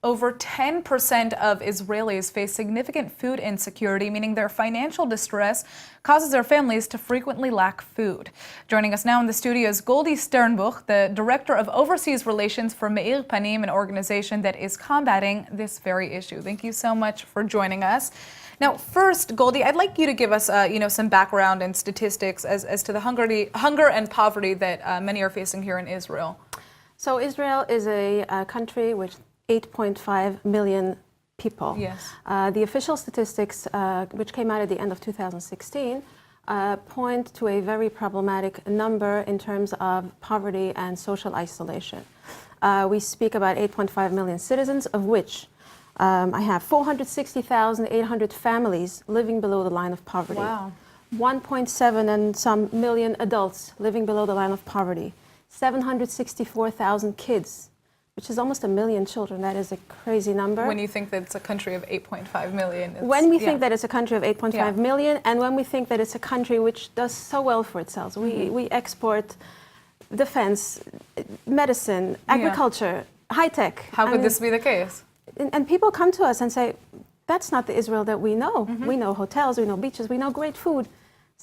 Over 10% of Israelis face significant food insecurity, meaning their financial distress causes their families to frequently lack food. Joining us now in the studio is Goldie Sternbuch, the Director of Overseas Relations for Meir Panim, an organization that is combating this very issue. Thank you so much for joining us. Now, first, Goldie, I'd like you to give us some background and statistics as to the hunger and poverty that many are facing here in Israel. So Israel is a country with 8.5 million people. Yes. The official statistics, which came out at the end of 2016, point to a very problematic number in terms of poverty and social isolation. We speak about 8.5 million citizens, of which I have 460,800 families living below the line of poverty. Wow. 1.7 and some million adults living below the line of poverty. 764,000 kids, which is almost 1 million children. That is a crazy number. When you think that it's a country of 8.5 million. When we think that it's a country of 8.5 million, and when we think that it's a country which does so well for itself. We export defense, medicine, agriculture, high tech. How could this be the case? And people come to us and say, that's not the Israel that we know. We know hotels, we know beaches, we know great food.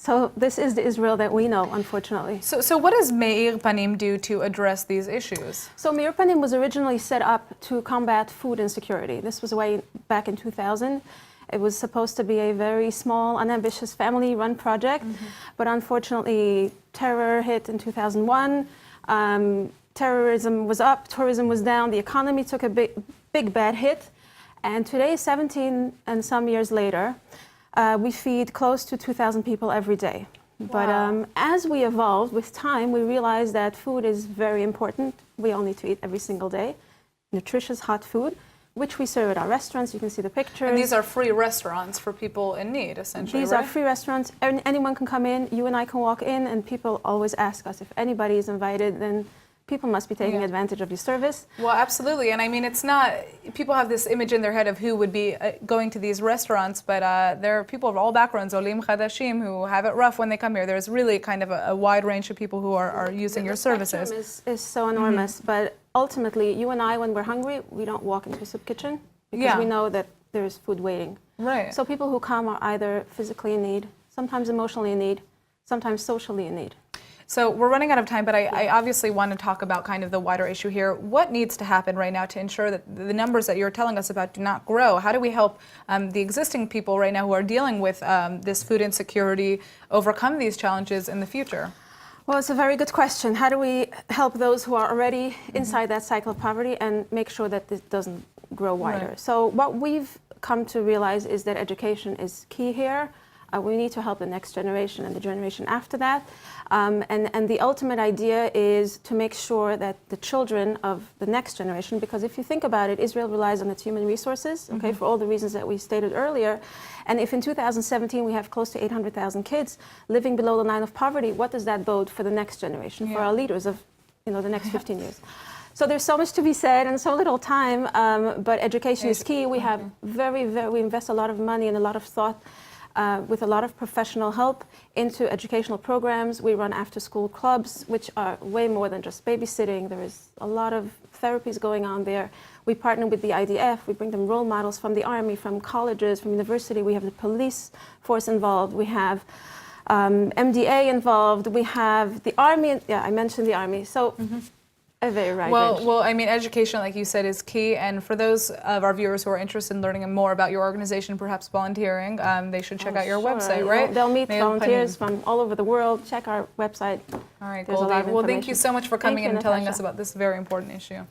So this is the Israel that we know, unfortunately. So what does Meir Panim do to address these issues? So Meir Panim was originally set up to combat food insecurity. This was way back in 2000. It was supposed to be a very small, unambitious, family-run project. But unfortunately, terror hit in 2001. Terrorism was up, tourism was down, the economy took a big bad hit. And today, 17 and some years later, we feed close to 2,000 people every day. Wow. But as we evolved with time, we realized that food is very important. We all need to eat every single day. Nutritious, hot food, which we serve at our restaurants. You can see the pictures. And these are free restaurants for people in need, essentially, These are free restaurants. Anyone can come in. You and I can walk in, and people always ask us if anybody is invited, then people must be taking advantage of your service. Well, absolutely. And I mean, it's not, people have this image in their head of who would be going to these restaurants, but there are people of all backgrounds, Olim Chadashim, who have it rough when they come here. There's really kind of a wide range of people who are using your services. The spectrum is so enormous, but ultimately, you and I, when we're hungry, we don't walk into a soup kitchen because we know that there's food waiting. Right. So people who come are either physically in need, sometimes emotionally in need, sometimes socially in need. So we're running out of time, but I obviously want to talk about kind of the wider issue here. What needs to happen right now to ensure that the numbers that you're telling us about do not grow? How do we help the existing people right now who are dealing with this food insecurity overcome these challenges in the future? Well, it's a very good question. How do we help those who are already inside that cycle of poverty and make sure that this doesn't grow wider? Right. So what we've come to realize is that education is key here. We need to help the next generation and the generation after that. And the ultimate idea is to make sure that the children of the next generation, because if you think about it, Israel relies on its human resources, for all the reasons that we stated earlier. And if in 2017 we have close to 800,000 kids living below the line of poverty, what does that bode for the next generation, for our leaders of the next 15 years? So there's so much to be said and so little time, but education is key. We have we invest a lot of money and a lot of thought with a lot of professional help into educational programs. We run after-school clubs, which are way more than just babysitting. There is a lot of therapies going on there. We partner with the IDF. We bring them role models from the army, from colleges, from university. We have the police force involved. We have MDA involved. We have the army. Yeah, I mentioned the army. So. A very right range. Well, I mean, education, like you said, is key. And for those of our viewers who are interested in learning more about your organization, perhaps volunteering, they should check out your website, right? They'll meet volunteers from all over the world. Check our website. All right, Goldie. Well, thank you so much for coming in and telling us about this very important issue.